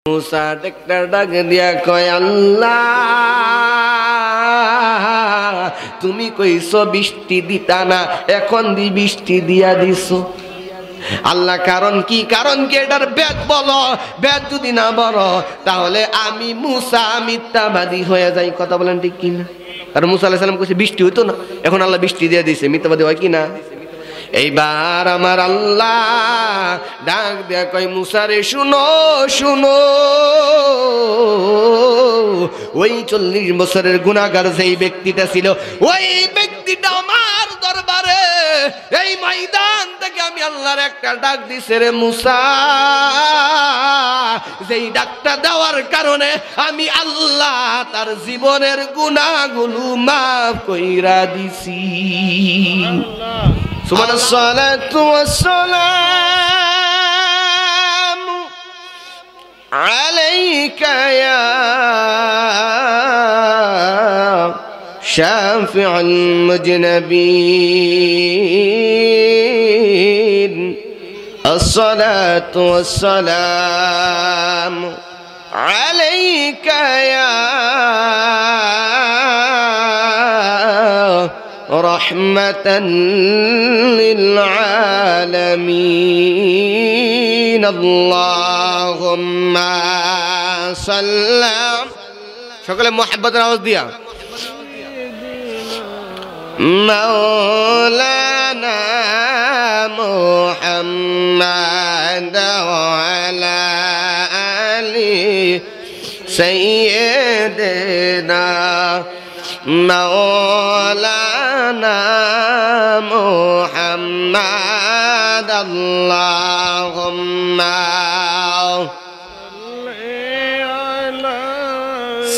মুসা একটা ডাক দিয়া কয়, আল্লাহ তুমি কইছো বৃষ্টি দিতা না, এখন বৃষ্টি দিয়া দিছো। আল্লাহ কারণ কি? কারণ কি এটার বেদ বলো। বেদ যদি না বলো তাহলে আমি মুসা মিথ্যাবাদী হয়ে যাই। কথা বলেন ঠিক কিনা? কারণ মুসা আলাইহিস সালাম কইছে বৃষ্টি হইতো না, এখন আল্লাহ বৃষ্টি দিয়ে দিছে, মিথ্যাবাদী হয় কিনা? এইবার আমার আল্লাহ ডাক দেয়া কয়, মুসা রে শুনো শুনো, ওই 40 বছরের গুনাহগার যেই ব্যক্তিটা ছিল, ওই ব্যক্তিটা আমার দরবারে এই ময়দান থেকে আমি আল্লাহর একটা ডাক দিছে রে মুসা, যেই ডাকটা দেওয়ার কারণে আমি আল্লাহ তার জীবনের গুনাহগুলো মাফ কইরা দিছি। সুবহানাল্লাহ। সালাতু ওয়াসসালামু আলাইকা ইয়া শাফিউল মুজনাবিন, আসসালাতু ওয়াসসালামু আলাইকা ইয়া রহমাতান লিল আলামিন, আল্লাহুম্মা সাল্লাম। সকলে মুহাব্বতের আওয়াজ দিয়া মাওলানা মুহাম্মাদ ওয়া আলা আলি সাইয়্যিদিনা মাওলানা মুহাম্মাদ, আল্লাহুম্মা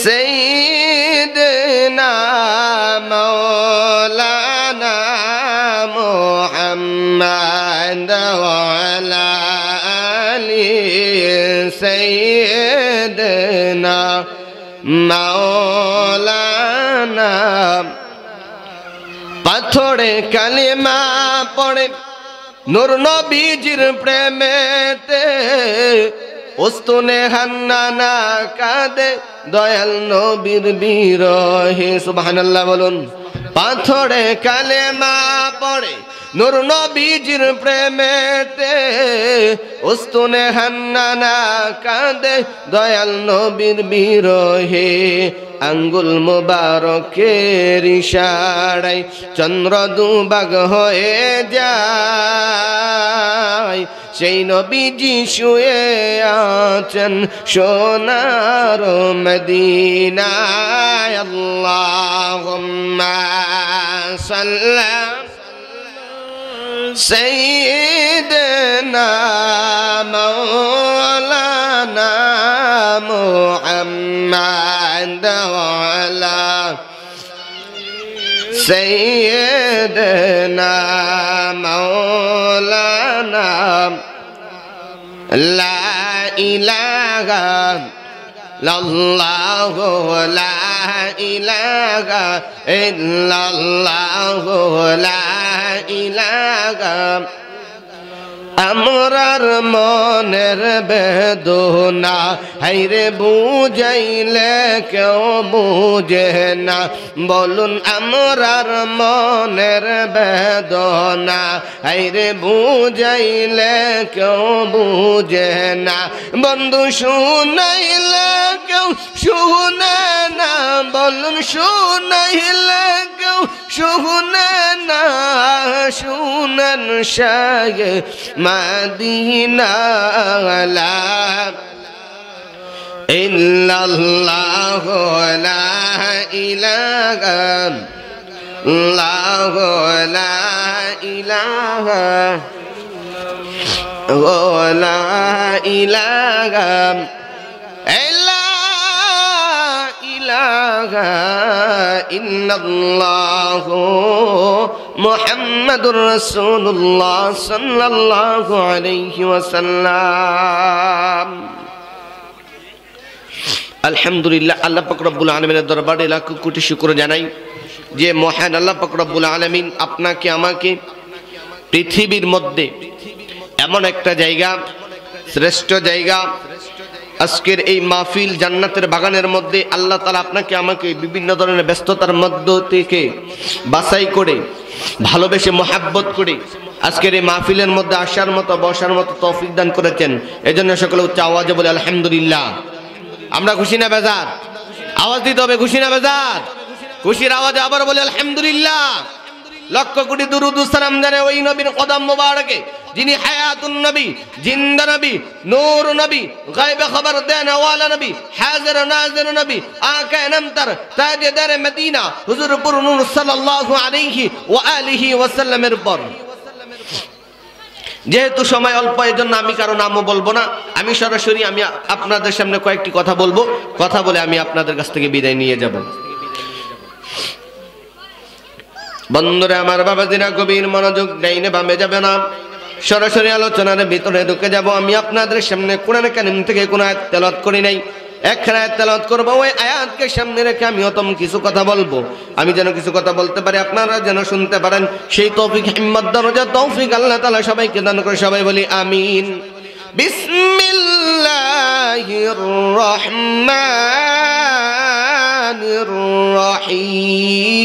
সাইয়্যিদিনা মাওলানা মুহাম্মাদ ওয়া আলা আলি সাইয়্যিদিনা মাওলানা। পাথরে কালিমা পড়ে নূর নবীজির প্রেমেতে, উস্তুনে হান্নানা কাঁদে দয়াল নবীর বিরহে। সুবহানাল্লাহ বলুন। পাথরে কালেমা পড়ে নূর নবীজির প্রেমেতে, উস্তুনে হান্নানা কাঁদে দয়াল নবীর বিরহে। আঙ্গুল মুবারকের ইশারায় চন্দ্র দুভাগ হয়ে যায়, সেই নবীজি শুয়ে আছেন সোনার মদিনায়, আল্লাহুম্মা সাল্লাম সাইয়্যিদিনা মাওলানা মুহাম্মাদ ওয়া আলা সাইয়্যিদিনা মাওলানা। লা ইলাহা ইল্লাল্লাহু লা ইলাহা ইল্লাল্লাহু লা ইলাহা। আমরার মনের বেদনা হাইরে বুঝাইলে কেউ বুঝে না, বলুন আমরার মনের বেদনা হাইরে বুঝাইলে কেউ বুঝে না, বন্ধু শুনাইলে কেউ শুনে না, বলুন শুনাইলে কেউ শুনে না, শুনেন শায়ে মদিনা। লা ইল্লাল্লাহু লা ইলাহা ইল্লাল্লাহু লা ইলাহা লা ইলাহা ইল্লাল্লাহু মুহাম্মাদুর রাসূলুল্লাহ সাল্লাল্লাহু আলাইহি ওয়াসাল্লাম। আলহামদুলিল্লাহ, আল্লাহ পাক রব্বুল আলামিনের দরবারে লাখ কোটি শুকর জানাই যে মহান আল্লাহ পাক রব্বুল আলামিন আপনাকে আমাকে পৃথিবীর মধ্যে এমন একটা জায়গা, শ্রেষ্ঠ জায়গা, আজকের এই মাহফিল জান্নাতের বাগানের মধ্যে আল্লাহ তাআলা আপনাকে আমাকে বিভিন্ন ধরনের ব্যস্ততার মধ্য থেকে বাছাই করে ভালোবেসে মহব্বত করে আজকের এই মাহফিলের মধ্যে আসার মতো বসার মতো তৌফিক দান করেছেন। এজন্য সকলে উচ্চ আওয়াজে বলে আলহামদুলিল্লাহ। আমরা খুশি না বেজার? আওয়াজ দিতে হবে, খুশি না বেজার? খুশির আওয়াজে আবার বলে আলহামদুলিল্লাহ। লক্ষ কোটি দুরূদ ও সালাম জানে ওই নবীর কদম মোবারকে যিনি হায়াতুন নবী, জিন্দা নবী, নূর নবী, গায়বে খবর দেন ওয়ালা নবী, হাজির নাজির নবী, আকা নামতার তাজদার মদিনা হুজুর পুর নূর সাল্লাল্লাহু আলাইহি ওয়া আলিহি ওয়াসাল্লামের পর। যেহেতু সময় অল্প, এজন্য আমি কারো নামও বলবো না, আমি সরাসরি আমি আপনাদের সামনে কয়েকটি কথা বলবো, কথা বলে আমি আপনাদের কাছ থেকে বিদায় নিয়ে যাব। বন্ধুরা আমার, বাবাজিরা গভীর মনোযোগ, ডাইনে বামে যাবে না, সরাসরি আলোচনার ভিতরে ঢুকে যাব। আমি আপনাদের সামনে কোরআন কারীম থেকে কোন আয়াত তেলাওয়াত করি নাই, একখানা আয়াত তেলাওয়াত করব। ওই আয়াতকে সামনে রেখে আমি অতম কিছু কথা বলবো, আমি যেন কিছু কথা বলতে পারি, আপনারা যেন শুনতে পারেন, সেই তৌফিক হিম্মত দরজা তৌফিক আল্লাহ তাআলা সবাইকে দান করে। সবাই বলি আমিন। বিসমিল্লাহির রহমানির রহিম।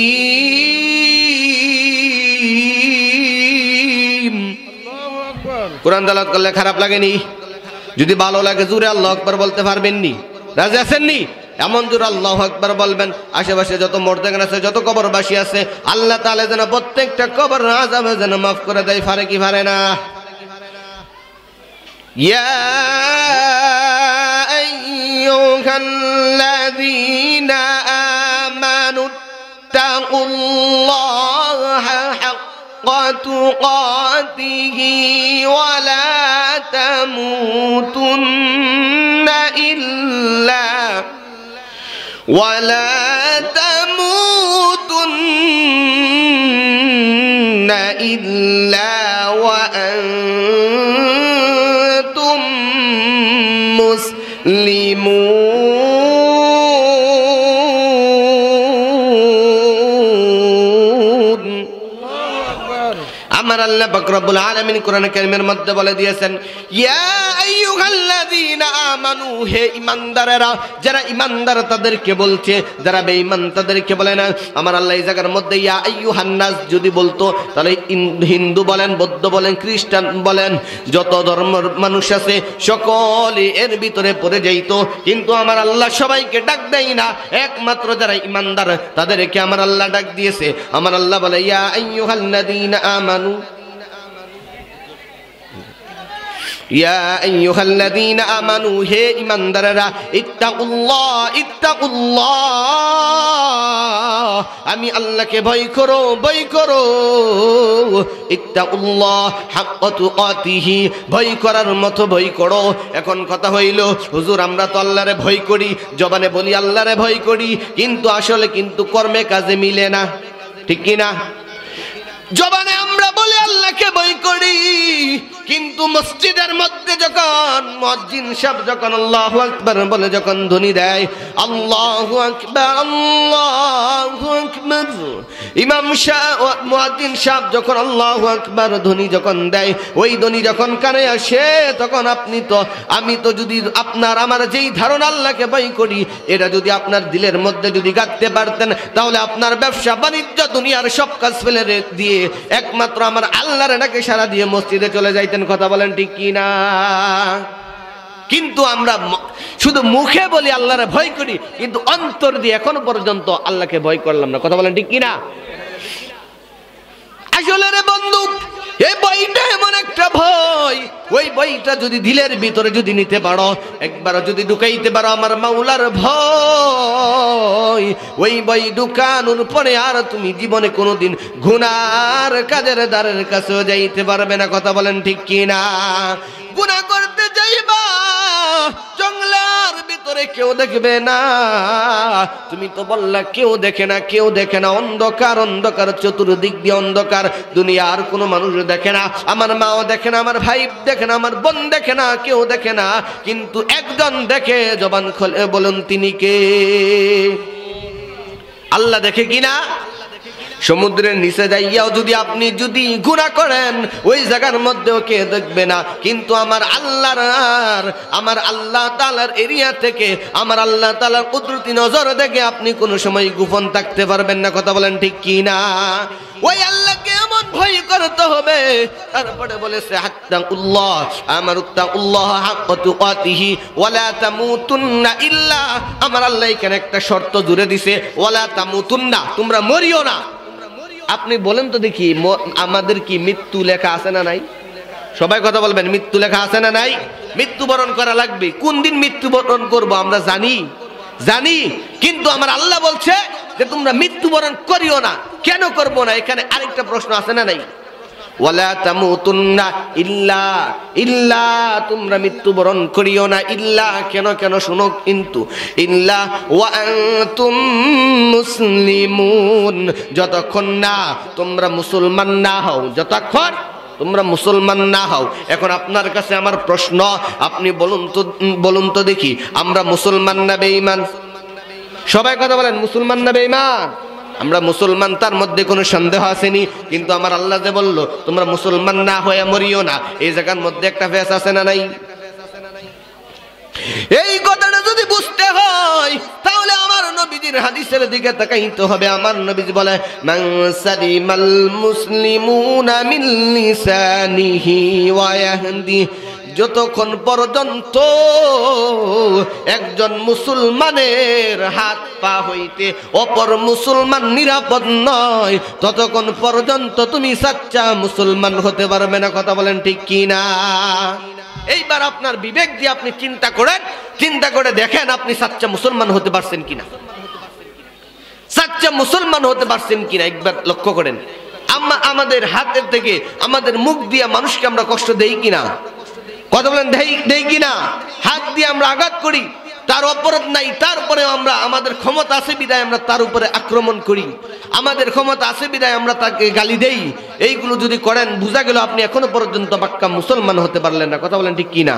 কোরআন তেলাওয়াত করলে খারাপ লাগেনি? যদি ভালো লাগে জোরে আল্লাহু আকবার বলতে পারবেন নি? রাজি আছেন নি? এমন জোরে আল্লাহু আকবার বলবেন, আশেপাশে যত মুর্দাগান আছে, যত কবরবাসী আছে, আল্লাহ তাআলা যেন প্রত্যেকটা কবর আযাব যেন মাফ করে দেয়। পারে কি পারে না? ইয়া আইয়ুহাল্লাযীনা আমানু তাকুল্লাহা হাক্কা তুকাতিহি ওয়া লা তামুতুন্না ইল্লা ওয়া আনতুম মুসলিমুন। আমার আল্লাহ পাক রব্বুল আলামিন কোরআন কারীমের মধ্যে বলে দিয়েছেন, ইয়া আইয়ুহাল্লাযীনা আমানু, হে ঈমানদারেরা। যারা ঈমানদার তাদেরকে বলছে, যারা বেঈমান তাদেরকে বলে না। আমার আল্লাহ এই জায়গার মধ্যে ইয়া আইয়ুহান নাস যদি বলতো, তাহলে হিন্দু বলেন, বৌদ্ধ বলেন, খ্রিস্টান বলেন, যত ধর্মের মানুষ আছে সকলে এর ভিতরে পড়ে যাইত। কিন্তু আমার আল্লাহ সবাইকে ডাক দেয় না, একমাত্র যারা ঈমানদার তাদেরকে আমার আল্লাহ ডাক দিয়েছে। আমার আল্লাহ বলে, ইয়া আইয়ুহাল্লাযীনা আমানু, ইয়া আইয়ুহাল্লাযীনা আমানু, হে ঈমানদারেরা, ইত্তাকুল্লাহ, ইত্তাকুল্লাহ, আমি আল্লাহকে ভয় করো, ভয় করো। ইত্তাকুল্লাহ হাক্কা তুকাতিহি, ভয় করার মতো ভয় করো। এখন কথা হইল, হুজুর আমরা তো আল্লাহরে ভয় করি, জবানে বলি আল্লাহরে ভয় করি, কিন্তু আসলে কিন্তু কর্মে কাজে মিলে না, ঠিক কি না? জবানে আমরা বলি আল্লাহকে ভয় করি, কিন্তু মসজিদের মধ্যে যখন মুয়াজ্জিন সাহেব যখন আল্লাহু আকবার বলে, যখন ধ্বনি দেয় আল্লাহু আকবার, আল্লাহু আকবার, ইমাম সাহেব মুয়াজ্জিন সাহেব যখন আল্লাহু আকবার ধ্বনি যখন দেয়, ওই ধ্বনি যখন কানে আসে, তখন আমি তো যদি আপনার আমার যেই ধারণা আল্লাহকে ভয় করি, এটা যদি আপনার দিলের মধ্যে যদি গাঁথতে পারতেন, তাহলে আপনার ব্যবসা বাণিজ্য দুনিয়ার সব কাজ ফেলে দিয়ে একমাত্র আমার আল্লাহর ডাকে সাড়া দিয়ে মসজিদে চলে যাইতেন। কথা বলেন ঠিক কি না? কিন্তু আমরা শুধু মুখে বলি আল্লাহরে ভয় করি, কিন্তু অন্তর দিয়ে এখনো পর্যন্ত আল্লাহকে ভয় করলাম না। কথা বলেন ঠিক কি না? আসলে রে বন্ধু, এই বইটা এমন একটা ভয়, ওই বইটা যদি দিলের ভিতরে যদি নিতে পারো, একবার যদি ঢুকাইতে পারো আমার মাওলার ভয়, ওই বই ঢুকানোর পরে আর তুমি জীবনে কোনোদিন গুনার কাজের দ্বারের কাছেও যাইতে পারবে না। কথা বলেন ঠিক কি না? গুনাহ করতে যাইবা, জঙ্গলার ভিতরে কেউ দেখবে না, তুমি তো বললা কেউ দেখে না, কেউ দেখে না, অন্ধকার, অন্ধকার, চতুর্দিক দিয়ে অন্ধকার, দুনিয়ার কোনো মানুষ দেখে না, আমার মাও দেখে না, আমার ভাই দেখে না, আমার বোন দেখে না, কেউ দেখে না, কিন্তু একজন দেখে, জবান খুলে বলুন তিনি কে? আল্লাহ দেখে কিনা? সমুদ্রের নিচে যাইয়াও যদি আপনি যদি গুনাহ করেন ওই জায়গার মধ্যেও কে দেখবে না, কিন্তু আমার আল্লাহ তাআলার এরিয়া থেকে আমার আল্লাহ তাআলার কুদরতি নজর দেখে আপনি কোনো সময় গোপন থাকতে পারবেন না। কথা বলেন ঠিক কি না? ওই আল্লাহকে এমন ভয় করতে হবে। তারপরে বলেছে হাত্তাকুল্লাহ আমারুত্তাকুল্লাহ হাক্কা তুকাতিহি ওয়ালা তামুতুন্না ইল্লা, আমার আল্লাহ এখানে একটা শর্ত জুড়ে দিছে, ওয়ালা তামুতুন্না, তোমরা মরিও না। আপনি বলেন তো দেখি, আমাদের কি মৃত্যু লেখা আছে না নাই? সবাই কথা বলবেন, মৃত্যু লেখা আছে না নাই? মৃত্যুবরণ করা লাগবে। কোন দিন মৃত্যুবরণ করব আমরা জানি, কিন্তু আমার আল্লাহ বলছে যে তোমরা মৃত্যুবরণ করিও না। কেন করব না? এখানে আরেকটা প্রশ্ন আছে না নাই? ওয়ালা তামুতুন্না ইল্লা, তোমরা মৃত্যুবরণ করিও না ইল্লা, কেন শুনো, কিন্তু ইল্লা ওয়া আনতুম মুসলিমুন, যতক্ষণ না তোমরা মুসলমান না হও, যতক্ষণ তোমরা মুসলমান না হও। এখন আপনার কাছে আমার প্রশ্ন, আপনি বলুন তো দেখি, আমরা মুসলমান না বেঈমান? সবাই কথা বলেন, মুসলমান না বেঈমান? আমরা মুসলমান, তার মধ্যে কোনো সন্দেহ আসেনি, কিন্তু আমার আল্লাহ যে বলল তোমরা মুসলমান না হয়ে মরিও না, এই জায়গার মধ্যে একটা ফেস আছে না নাই? এই কথাটা যদি বুঝতে হয় তাহলে আমার নবীজির হাদিসের দিকে তাকাইতে হবে। আমার নবীজি বলে মান সালিমাল মুসলিমুনা মিন লিসানিহি ওয়া ইয়াহদি, যতক্ষণ পর্যন্ত একজন মুসলমানের হাত পা হইতে অপর মুসলমান নিরাপদ নয়, ততক্ষণ পর্যন্ত তুমি সাচ্চা মুসলমান হতে পারবে না। কথা বলেন ঠিক কি না? এইবার আপনার বিবেক দিয়ে আপনি চিন্তা করে দেখেন, আপনি সাচ্চা মুসলমান হতে পারছেন কিনা, সাচ্চা মুসলমান হতে পারছেন কিনা একবার লক্ষ্য করেন। আমাদের হাতের থেকে, আমাদের মুখ দিয়ে মানুষকে আমরা কষ্ট দেই কিনা? কথা বলেন, দেই কিনা? হাত দিয়ে আমরা আঘাত করি, তার অপরাধ নাই, তারপরে আমাদের ক্ষমতা আছে বিদায় আমরা তার উপরে আক্রমণ করি, আমাদের ক্ষমতা আছে বিদায় আমরা তাকে গালি দেই। এইগুলো যদি করেন, বোঝা গেল আপনি এখনো পর্যন্ত পাক্কা মুসলমান হতে পারলেন না। কথা বলেন ঠিক কিনা?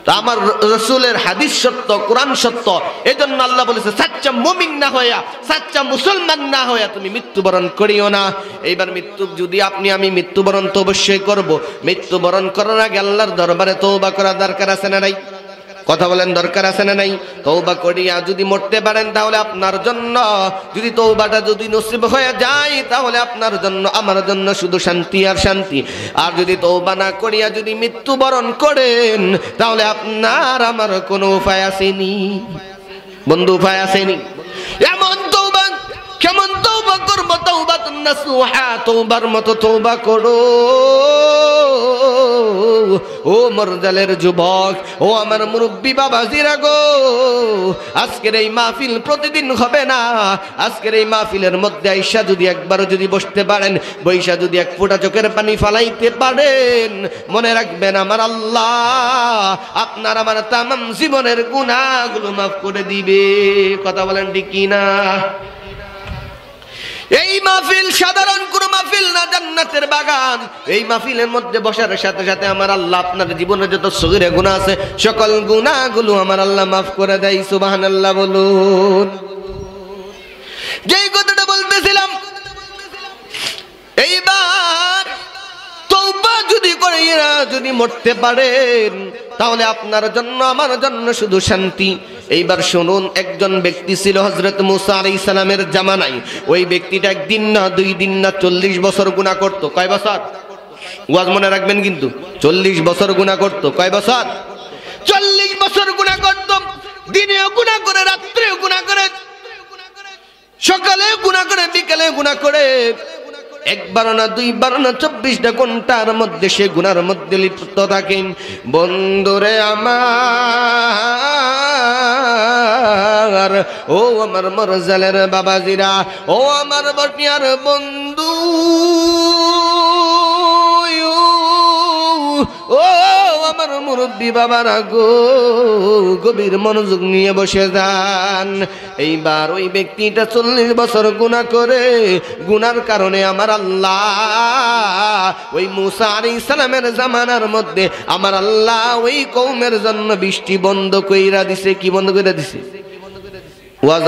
তো আমার রাসূলের হাদিস সত্য, কোরআন সত্য, এজন্য আল্লাহ বলেছে সাচ্চা মুমিন না হইয়া, সাচ্চা মুসলমান না হইয়া তুমি মৃত্যুবরণ করিও না। এইবার যদি আমি মৃত্যুবরণ তো অবশ্যই করব। মৃত্যুবরণ করার আগে আল্লাহর দরবারে তওবা করা দরকার আছে না নাই? কথা বলেন, দরকার আছে না নাই? তওবা করিয়া যদি মরতে পারেন তাহলে আপনার জন্য, যদি তওবাটা যদি নসিব হয়ে যায় তাহলে আপনার জন্য, আমার জন্য শুধু শান্তি আর শান্তি। আর যদি তওবা না করিয়া যদি মৃত্যুবরণ করেন তাহলে আপনার আমার কোনো উপায় আসেনি বন্ধু, উপায় আসেনি। এমন তওবা, কেমন তওবা করব? তাওবাতুন নাসুহা, তওবার মতো তওবা করো। ও মরজালের যুবক, ও আমার মুরব্বী বাবাজিরা গো, আজকের এই মাহফিল প্রতিদিন হবে না। আজকের এই মাহফিলের মধ্যে আইসা যদি একবারও যদি বসতে পারেন, বৈশা যদি এক ফোঁটা চোখের পানি ফালাইতে পারেন, মনে রাখবেন আমার আল্লাহ আপনার আমার তামাম জীবনের গুনাহগুলো মাফ করে দিবে। কথা বলেন ঠিক কিনা? এই মাহফিল সাধারণ কোনো মাহফিল না, জান্নাতের বাগান। এই মাহফিলের মধ্যে বসার সাথে সাথে আমার আল্লাহ আপনার জীবনে যত সগীরা গুনাহ আছে সকল গুনাহগুলো আমার আল্লাহ মাফ করে দেয়। সুবহানাল্লাহ বলুন। যেই কথাটা বলতেছিলাম, এইবার তওবা যদি করে যদি মরতে পারেন তাহলে আপনার জন্য আমার জন্য শুধু শান্তি। এইবার শুনুন, একজন ব্যক্তি ছিল হযরত মুসা আলাইহিস সালামের জামানায়। ওই ব্যক্তিটা একদিন না, 2 দিন না, 40 বছর গুনাহ করত। কয় বছর? ওয়াজ মনে রাখবেন কিন্তু, 40 বছর গুনাহ করত। কয় বছর? 40 বছর গুনাহ করত। দিনেও গুনাহ করে, রাত্রেও গুনাহ করে, সকালেও গুনাহ করে, বিকালেও গুনাহ করে। একবার না, 2 বার না, 24টা ঘন্টার মধ্যে সে গুনার মধ্যে লিপ্ত থাকে। বন্ধুরে আমার, ও আমার মরজালের বাবাজিরা, ও আমার বটিয়ার বন্ধু, ও আমার মুরব্বী বাবারা গো, গভীর মনোযোগ নিয়ে বসে যান। এইবার ওই ব্যক্তিটা 40 বছর গুনাহ করে, গুনার কারণে আমার আল্লাহ ওই মুসা আলাইহিস সালামের জামানার মধ্যে আমার আল্লাহ ওই কওমের জন্য বৃষ্টি বন্ধ কইরা দিছে। কি বন্ধ কইরা দিছে? ওয়াজ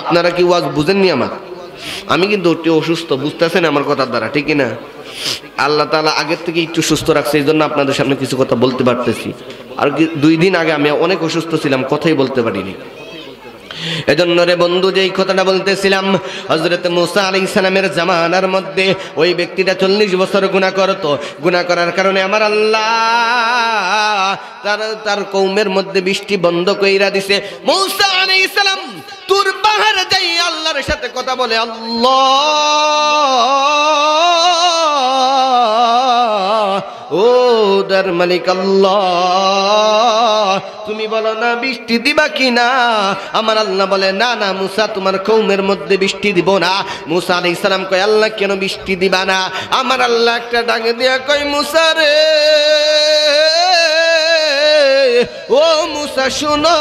আপনারা কি ওয়াজ বুঝেননি? আমার আমি কিন্তু একটু অসুস্থ, বুঝতেছেন আমার কথার দ্বারা, ঠিক না? আল্লাহ তাআলা আগের থেকে একটু সুস্থ রাখছে, এই জন্য আপনাদের সামনে কিছু কথা বলতে পারতেছি। আর 2 দিন আগে আমি অনেক অসুস্থ ছিলাম, কথাই বলতে পারিনি। এজন্য রে বন্ধু, যেই কথাটা বলতেছিলাম, হযরত মুসা আলাইহিস সালামের জামানার মধ্যে ওই ব্যক্তিটা 40 বছর গুনাহ করত। গুনাহ করার কারণে আমার আল্লাহ তার কওমের মধ্যে বৃষ্টি বন্ধ কইরা দিছে। মুসা আলাইহিস সালাম তুর পাহাড়ে যাই আল্লাহর সাথে কথা বলে, আল্লাহ ও দার মালিক আল্লাহ, তুমি বলো না বৃষ্টি দিবা কি না? আমার আল্লাহ বলে, না না মুসা, তোমার কওমের মধ্যে বৃষ্টি দিব না। মুসা আলাইহিস সালাম কয়, আল্লাহ কেন বৃষ্টি দিবা না? আমার আল্লাহ একটা ডাকে দিয়া কয়, মুসা রে, ও মুসা শুনো,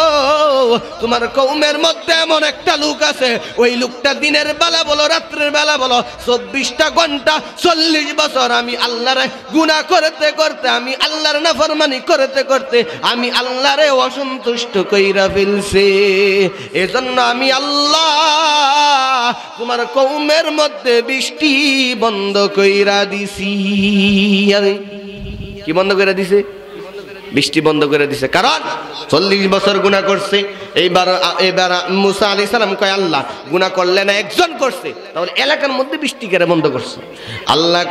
তোমার কওমের মধ্যে এমন একটা লোক আছে, ওই লোকটা দিনের বেলা বলো রাত্রের বেলা বলো 24টা ঘন্টা 40 বছর আমি আল্লাহরে গুনাহ করতে করতে, আমি আল্লাহর নাফরমানি করতে করতে আমি আল্লাহরে অসন্তুষ্ট কইরা ফেলছে। এজন্য আমি আল্লাহ তোমার কওমের মধ্যে বৃষ্টি বন্ধ কইরা দিছি। কি বন্ধ করে দিছে? বৃষ্টি বন্ধ করে দিছে, কারণ 40 বছর গুনাহ করছে। এইবার মুসা আলাইহিস সালাম কয়, আল্লাহ গুনাহ করলে না একজন করছে, তাহলে এলাকার মধ্যে বৃষ্টি কেন বন্ধ করছে? আল্লাহ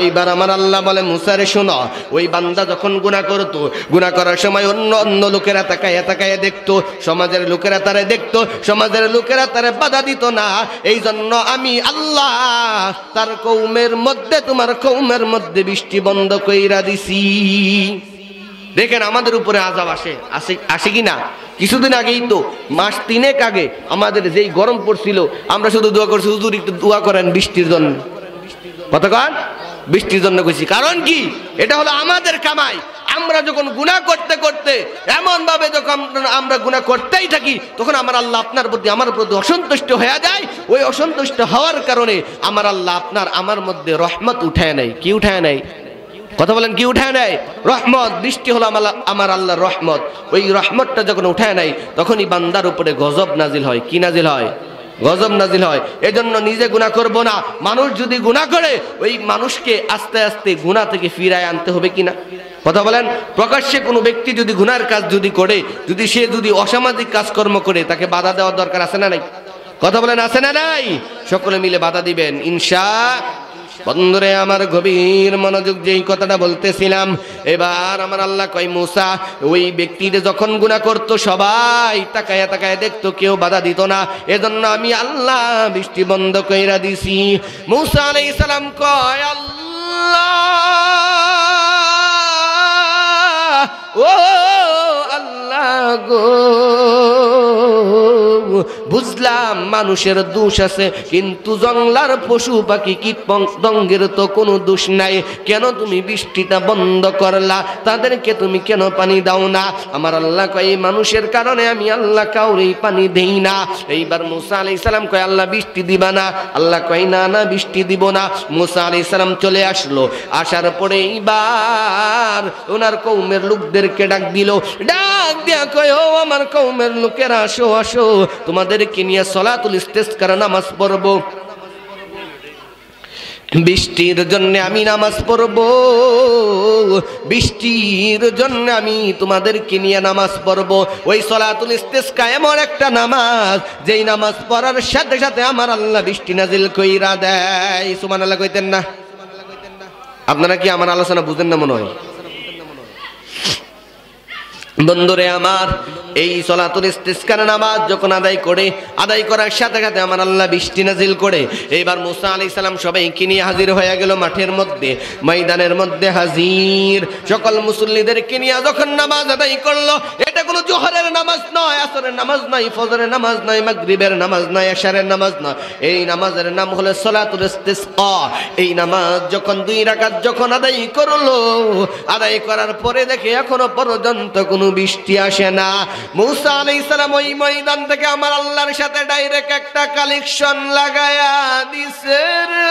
এইবার আমার আল্লাহ বলে, মুসা রে শোনো, ওই বান্দা যখন গুনাহ করতো, গুনাহ করার সময় অন্য লোকেরা তাকায় দেখতো, সমাজের লোকেরা তারে দেখতো, সমাজের লোকেরা তারে বাধা দিত না। এই জন্য আমি আল্লাহ তার কওমের মধ্যে, তোমার কওমের মধ্যে বৃষ্টি বন্ধ কইরা দিছি। দেখেন আমাদের উপরে আযাব আসে কি না? কিছুদিন আগেই তো, মাস 3 আগে আমাদের যেই গরম পড়ছিল, আমরা শুধু দোয়া করছি, হুজুর একটু দোয়া করেন বৃষ্টির জন্য। কতক্ষণ বৃষ্টির জন্য কইছি, কারণ কি? এটা হলো আমাদের কামাই। আমরা যখন গুনাহ করতে করতে এমন ভাবে যখন আমরা গুনাহ করতেই থাকি, তখন আমার আল্লাহ আপনার প্রতি আমার প্রতি অসন্তুষ্ট হয়ে যায়। ওই অসন্তুষ্ট হওয়ার কারণে আমার আল্লাহ আমার মধ্যে রহমত উঠায় নাই। কি উঠায় নাই? কথা বলেন, কি উঠায় নেয়? রহমত। বৃষ্টি হলো আমার আল্লাহর রহমত। ওই রহমতটা যখন উঠায় নেয়, তখনই বান্দার উপরে গজব নাজিল হয়। কি নাজিল হয়? গজব নাজিল হয়। এজন্য নিজে গুনাহ করব না। মানুষ যদি গুনাহ করে, ওই মানুষকে আস্তে আস্তে গুনাহ থেকে ফিরায় আনতে হবে কিনা? কথা বলেন। প্রকাশ্যে কোনো ব্যক্তি যদি গুনার কাজ যদি করে, সে যদি অসামাজিক কাজকর্ম করে, তাকে বাধা দেওয়ার দরকার আছে না নাই? কথা বলেন, আছে না নাই? সকলে মিলে বাধা দিবেন ইনশাআল্লাহ। বন্ধুরে আমার, গভীর মনোযোগ যেই কথাটা বলতেছিলাম, এবার আমার আল্লাহ কয়, মুসা ওই ব্যক্তিটা যখন গুনাহ করতো, সবাই তাকায় দেখতো, কেউ বাধা দিত না। এজন্য আমি আল্লাহ বৃষ্টি বন্ধ কইরা দিছি। মুসা আলাইহিস সালাম কয়, আল্লাহ ও আল্লাহ গো, বুঝলাম মানুষের দোষ আছে, কিন্তু জঙ্গলার পশু পাখি কীট পতঙ্গের তো কোনো দোষ নাই। কেন তুমি বৃষ্টিটা বন্ধ করলা? তাদেরকে তুমি কেন পানি দাও না? আমার আল্লাহ কয়, মানুষের কারণে আমি আল্লাহ কাউরেই পানি দেই না। এইবার মুসা আলাইহিস সালাম কয়, আল্লাহ বৃষ্টি দিবা না? আল্লাহ কয়, না না বৃষ্টি দিব না। মুসা আলাইহিস সালাম চলে আসলো। আসার পরে এইবার ওনার কওমের লোকদেরকে ডাক দিল। ডাক দিয়া কয়, ও আমার কওমের লোকেরা, আসো আসো, তোমাদেরকে নিয়ে সলাতুল ইস্তিসকার নামাজ পড়ব। বৃষ্টির জন্য আমি নামাজ পড়ব, বৃষ্টির জন্য আমি তোমাদেরকে নিয়ে নামাজ পড়ব। ওই সলাতুল ইস্তিসকা এমন একটা নামাজ, যেই নামাজ পড়ার সাথে সাথে আমার আল্লাহ বৃষ্টি নাজিল কইরা দেয়। সুবহানাল্লাহ কইতেন না? আপনারা কি আমার আলোচনা বুঝেন না মনে হয়? বন্ধুরে আমার, এই সলাতুল ইস্তিসকার নামাজ যখন আদায় করার সাথে সাথে আমার আল্লাহ বৃষ্টি নাজিল করে। এইবার মুসা আলাইহিস সালাম সবাইকে নিয়ে হাজির হয়ে গেল মাঠের মধ্যে, ময়দানের মধ্যে হাজির। সকল মুসল্লিদেরকে নিয়ে যখন নামাজ আদায় করলো, এটা কোনো জোহরের নামাজ নয়, আসরের নামাজ নয়, ফজরের নামাজ নয়, মাগরিবের নামাজ নয়, এশারের নামাজ নয়। এই নামাজের নাম হলো সলাতুল ইস্তিসকা। এই নামাজ যখন 2 রাকাত যখন আদায় করলো, আদায় করার পরে দেখে এখনো পর্যন্ত কোনো বৃষ্টি আসে না। মুসা আলাইহিস সালাম ওই ময়দান থেকে আমার আল্লাহর সাথে ডাইরেক্ট একটা কালেকশন লাগায়া দিছে রে।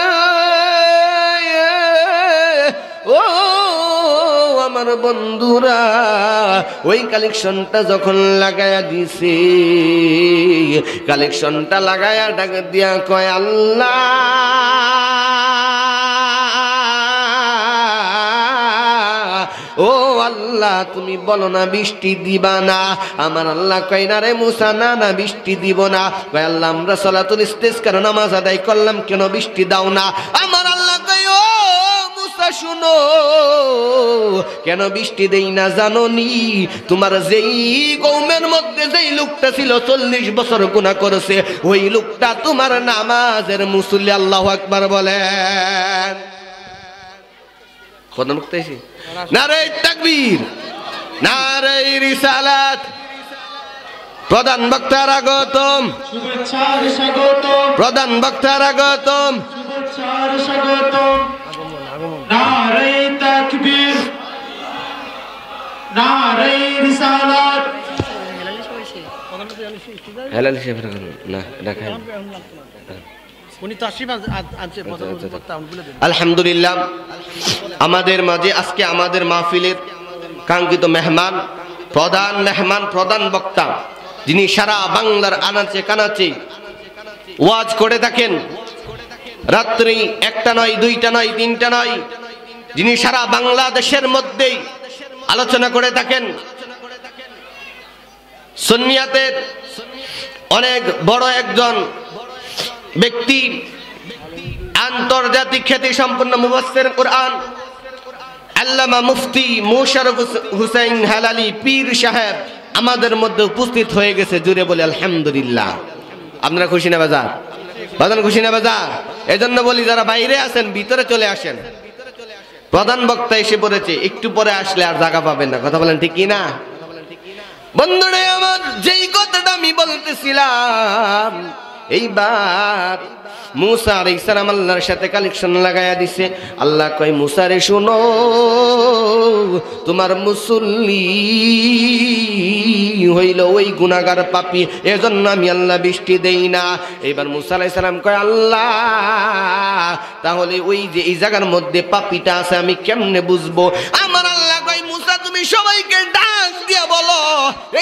ও আমার বন্ধুরা ওই কালেকশনটা যখন লাগায়া দিছে, কালেকশনটা লাগায়া ডাক দিয়া কয় আল্লাহ ও আল্লাহ তুমি বলো না বৃষ্টি দিবা না। আমার আল্লাহ কয় না রে মুসা, না না বৃষ্টি দিব না। কয় আল্লাহ আমরা সালাতুল ইস্তিসকার নামাজ আদায় করলাম, কেন বৃষ্টি দাও না? আমার আল্লাহ কয় ও মুসা শুনো, কেন বৃষ্টি দেই না জানো নি? তোমার যেই কওমের মধ্যে যেই লোকটা ছিল 40 বছর গুনাহ করেছে, ওই লোকটা তোমার নামাজের মুসল্লি। আল্লাহু আকবার বলেন। কত মুক্তাইছি? নারে তাকবীর, নারে রিসালাত। প্রধান বক্তার আগতম, শুভেচ্ছার স্বাগতম। প্রধান বক্তার আগতম, শুভেচ্ছার স্বাগতম। নারে তাকবীর, নারে রিসালাত। হেলালি শেফ না দেখাই। আলহামদুলিল্লাহ, আমাদের মাঝে আজকে আমাদের মাহফিলের কাঙ্ক্ষিত মেহমান, প্রধান বক্তা, যিনি সারা বাংলার আনাচে কানাচে ওয়াজ করে থাকেন, রাত্রি 1টা নয়, 2টা নয়, 3টা নয়, যিনি সারা বাংলাদেশের মধ্যেই আলোচনা করে থাকেন, সুন্নিয়াতের অনেক বড় একজন ব্যক্তি, আন্তর্জাতিক খ্যাতি সম্পন্ন মুফাসসির কুরআন আল্লামা মুফতি মোশাররফ হোসেন হেলালি পীর সাহেব আমাদের মধ্যে উপস্থিত হয়ে গেছে। জুড়ে বলে আলহামদুলিল্লাহ। আপনারা খুশি না বাজার? বাজান খুশি না বাজার? এজন্য বলি যারা বাইরে আছেন ভিতরে চলে আসেন। প্রধান বক্তা এসে পড়েছে, একটু পরে আসলে আর জায়গা পাবেন না। কথা বলেন ঠিক কি না? বন্ধুরা আমার, যেই কথাটা আমি বলতেছিলাম, এইবার মুসা আলাইহিস সালাম আল্লাহর সাথে কালেকশন লাগায়া দিছে। আল্লাহ কয় মুসা রে শোনো, তোমার মুসল্লি হইল ওই গুনাহগার পাপী, এজন্য আমি আল্লাহ বৃষ্টি দেই না। এবার মুসা আলাইহিস সালাম কয় আল্লাহ তাহলে ওই যে এই জায়গার মধ্যে পাপীটা আছে আমি কেমনে বুঝবো? আমার আল্লাহ কয় মুসা তুমি সবাইকে ডাক দিয়া বলো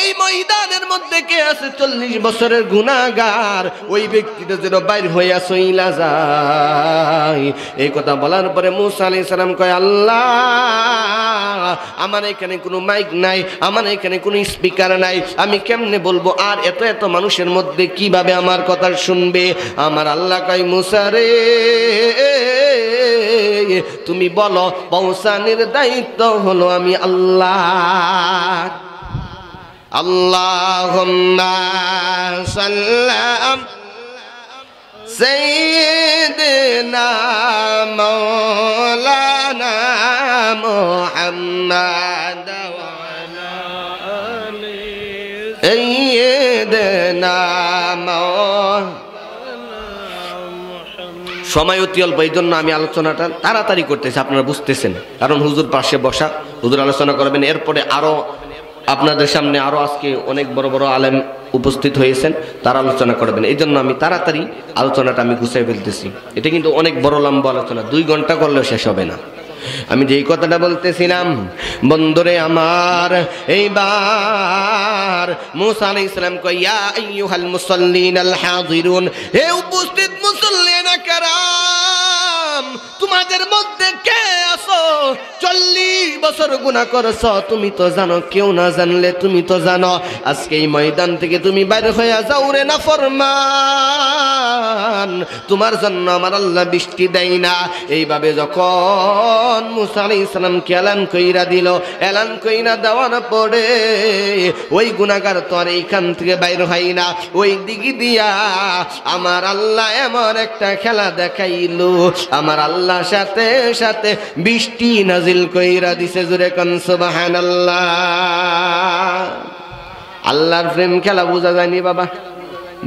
এই ময়দানের মধ্যে কে আছে 40 বছরের গুনাহগার, ওই ব্যক্তিটা যেন বাইর হইয়া চইলা যায়। এই কথা বলার পরে মুসা আলাইহিস সালাম কয় আল্লাহ আমার এখানে কোনো মাইক নাই, আমার এখানে কোনো স্পিকার নাই, আমি কেমনে বলবো? আর এত এত মানুষের মধ্যে কিভাবে আমার কথা শুনবে? আমার আল্লাহ কয় মুসা রে তুমি বলো পৌঁছানোর দায়িত্ব হলো আমি আল্লাহ। আল্লাহুম্মা সাল্লাম সাইয়্যিদিনা মাওলানা মুহাম্মাদ ওয়া আলা আলি সাইয়্যিদিনা সময় অতি অল্প, এই জন্য আমি আলোচনাটা তাড়াতাড়ি করতেছি, আপনারা বুঝতেছেন। কারণ হুজুর পাশে বসা, হুজুর আলোচনা করবেন, এরপরে আরো আপনাদের সামনে আরো আজকে অনেক বড় বড় আলেম উপস্থিত হয়েছেন, তারা আলোচনা করবেন। এই জন্য আমি তাড়াতাড়ি আলোচনাটা আমি গুছাই ফেলতেছি। এটা কিন্তু অনেক বড় লম্বা আলোচনা, 2 ঘন্টা করলেও শেষ হবে না। আমি যেই কথাটা বলতেছিলাম, বন্ধুরে আমার, এইবার মুসা আলাইহিস সালাম কয় ইয়া আইয়ুহাল মুসাল্লিনাল হাযিরুন, হে উপস্থিত মুসল্লিনা কেরাম, তোমাদের মধ্যে কে আছো 40 বছর গুনাহ করছো? তুমি তো জানো, কেউ না জানলে তুমি তো জানো। আজকে এই ময়দান থেকে তুমি বাইরে হয়ে যাও রে নাফরমান, তোমার জন্য আমার আল্লাহ বৃষ্টি দেয় না। এইভাবে যখন মুসা আলাইহিস সালামকে এলান কইরা দিল, এলান কইরা দেওয়ার পরে ওই গুনাহগার তো আর এইখান থেকে বাইর হয় না, ওই দিকে দিয়া আমার আল্লাহ এমন একটা খেলা দেখাইলো, আমার আল্লাহ সাথে সাথে বৃষ্টি নাজিল কইরা দিছে। জোরে কোন সুবহানাল্লাহ। আল্লাহর প্রেম খেলা বোঝা যায়নি বাবা,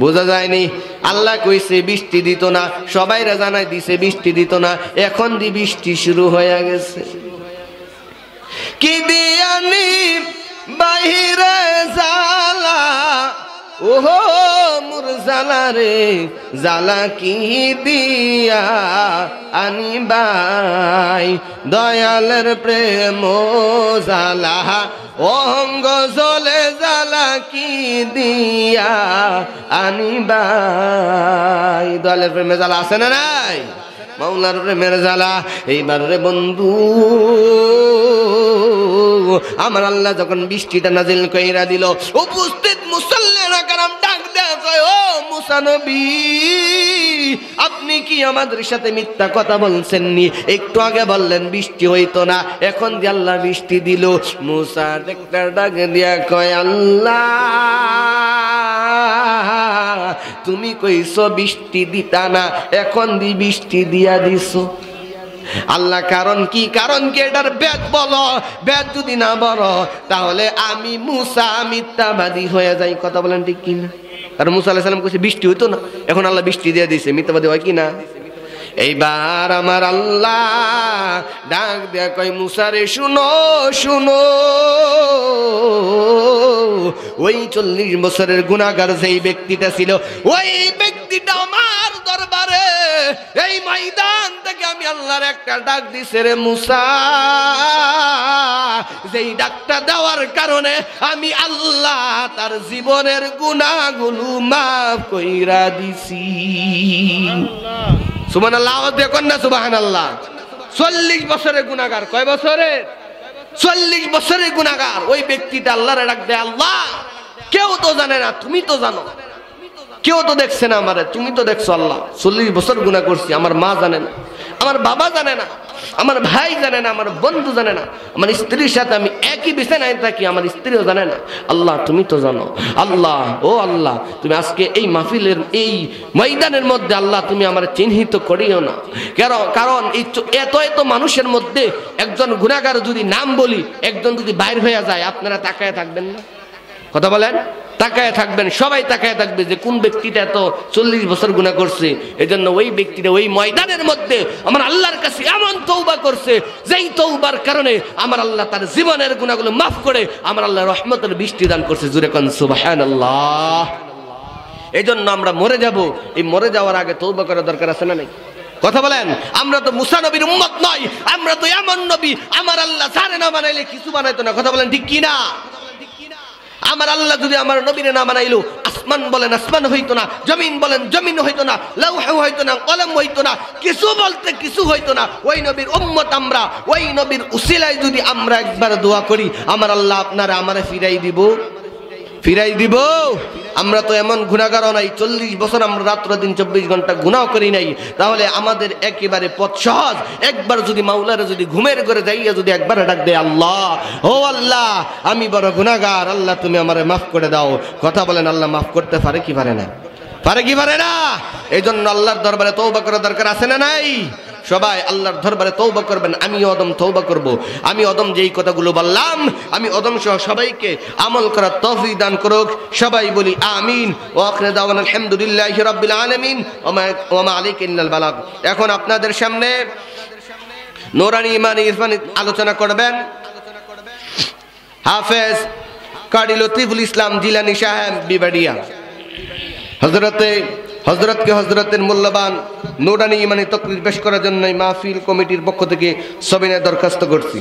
বোঝা যায়নি। আল্লাহ কইছে বৃষ্টি দিত না, সবাইরা জানাই দিছে বৃষ্টি দিত না, এখন দি বৃষ্টি শুরু হয়ে গেছে। কি দিয়ানি বাহিরে জালা ওহো মুরজা জালা রে জালা কি দিয়া আনিবাই দয়ালের প্রেম জালা অঙ্গ জলে জালা কি দিয়া আনিবাই দয়ালের প্রেমে জালা আছে না নাই মাওলার প্রেমের জালা এইবার রে বন্ধু আমার আল্লাহ যখন বৃষ্টিটা নাজিল কইরা দিল উপস্থিত মুসল্লিরা কারাম ডাক দেয় কয় ও মুসা নবী আপনি কি আমাদের সাথে মিথ্যা কথা বলছেন নি একটু আগে বললেন বৃষ্টি হইতো না এখন যে আল্লাহ বৃষ্টি দিল মুসা একটা ডাক দিয়া কয় আল্লাহ তুমি কইছো বৃষ্টি দিতা না এখন দি বৃষ্টি দিয়া দিছো আল্লাহ কারণ কি এটার বেদ বলো বেদ যদি না বলো তাহলে আমি মুসা মিথ্যাবাদী হয়ে যাই কথা বলেন ঠিক কিনা কারণ মুসা আলাইহিস সালাম কইছে বৃষ্টি হইতো না এখন আল্লাহ বৃষ্টি দিয়ে দিয়েছে মিথ্যাবাদী হয় কিনা এইবার আমার আল্লাহ ডাক দেয়া কয় মুসা রে শুনো শুনো ওই 40 বছরের গুনাহগার যেই ব্যক্তিটা ছিল ওই ব্যক্তিটা আমার দরবারে এই ময়দান থেকে আমি আল্লাহর একটা ডাক দিছে রে মুসা যেই ডাকটা দেওয়ার কারণে আমি আল্লাহ তার জীবনের গুনাহগুলো মাফ কইরা দিছি সুবহানাল্লাহ আওয়াজ দিয়ে কোন না সুবহানাল্লাহ 40 বছরের গুনাহগার কয় বছরের 40 বছরের গুনাহগার ওই ব্যক্তিটা আল্লাহর ডাক দেয় আল্লাহ কেউ তো জানে না তুমি তো জানো কেউ তো দেখছে না আমারে তুমি তো দেখছো আল্লাহ 40 বছর গুনাহ করছি আমার মা জানে না আমার বাবা জানে না আমার ভাই জানে না আমার বন্ধু জানে না আমার স্ত্রীর সাথে আমি একই বিছানায় থাকি আমার স্ত্রীও জানে না আল্লাহ তুমি তো জানো আল্লাহ ও আল্লাহ তুমি আজকে এই মাহফিলের এই ময়দানের মধ্যে আল্লাহ তুমি আমার চিহ্নিত করিও না কারণ এই এত মানুষের মধ্যে একজন গুনাহগার যদি নাম বলি একজন যদি বাইর হয়ে যায় আপনারা তাকায় থাকবেন না কথা বলেন তাকায় থাকবেন সবাই তাকায় থাকবে যে কোন ব্যক্তিটা এত 40 বছর গুনাহ করছে এজন্য ওই ব্যক্তিটা ওই ময়দানের মধ্যে আমার আল্লাহর কাছে এমন তওবা করছে যেই তওবার কারণে আমার আল্লাহ তার জীবনের গুনাহগুলো maaf করে আমার আল্লাহ রহমতের বৃষ্টি দান করছে জোরে কোন সুবহানাল্লাহ এজন্য আমরা মরে যাব এই মরে যাওয়ার আগে তওবা করা দরকার আছে না নাই কথা বলেন আমরা তো মুসা নবীর উম্মত নই আমরা তো এমন নবী আমার আল্লাহ জানে না বানাইলে কিছু বানাইতো না কথা বলেন ঠিক কি না আমার আল্লাহ যদি আমার নবীরে না বানাইলো আসমান বলেন আসমান হইতো না জমিন বলেন জমিন হইতো না লৌহ হইতো না কলম হইতো না কিছু বলতে কিছু হইতো না ওই নবীর উম্মত আমরা ওই নবীর উসিলায় যদি আমরা একবার দোয়া করি আমার আল্লাহ আপনারা আমারে ফিরাই দিব আমরা তো এমন গুনাহগারও নাই 40 বছর আমরা রাত্র দিন 24 ঘন্টা গুনাহ করি নাই তাহলে আমাদের একেবারে পথ সহজ একবার যদি মাওলারে যদি ঘুমের ঘরে যাইয়া যদি একবার ডাক দেয় আল্লাহ ও আল্লাহ আমি বড় গুনাহগার আল্লাহ তুমি আমারে maaf করে দাও কথা বলেন আল্লাহ maaf করতে পারে কি পারে না এইজন্য আল্লাহর দরবারে তওবা করা দরকার আছে না নাই সবাই আল্লাহর দরবারে তওবা করবেন আমিও অদম তওবা করব আমি অদম যেই কথাগুলো বললাম আমি অদম সহ সবাইকে আমল করার তৌফিক দান করুক সবাই বলি আমিন ওয়া আখিরু দাওয়ানা আলহামদুলিল্লাহি রাব্বিল আলামিন ওয়া মা আলাইকা ইল্লাল বালাগ এখন আপনাদের সামনে নূরানী ইমানি ইরফানি আলোচনা করবেন হাফেজ কারি লতিফুল ইসলাম জিলানী সাহেব বিবাড়িয়া হযরতকে হযরতের মূল্যবান নূরানী ইমানি তাকরীর পেশ করার জন্য মাহফিল কমিটির পক্ষ থেকে সবিনয় দরখাস্ত করছি।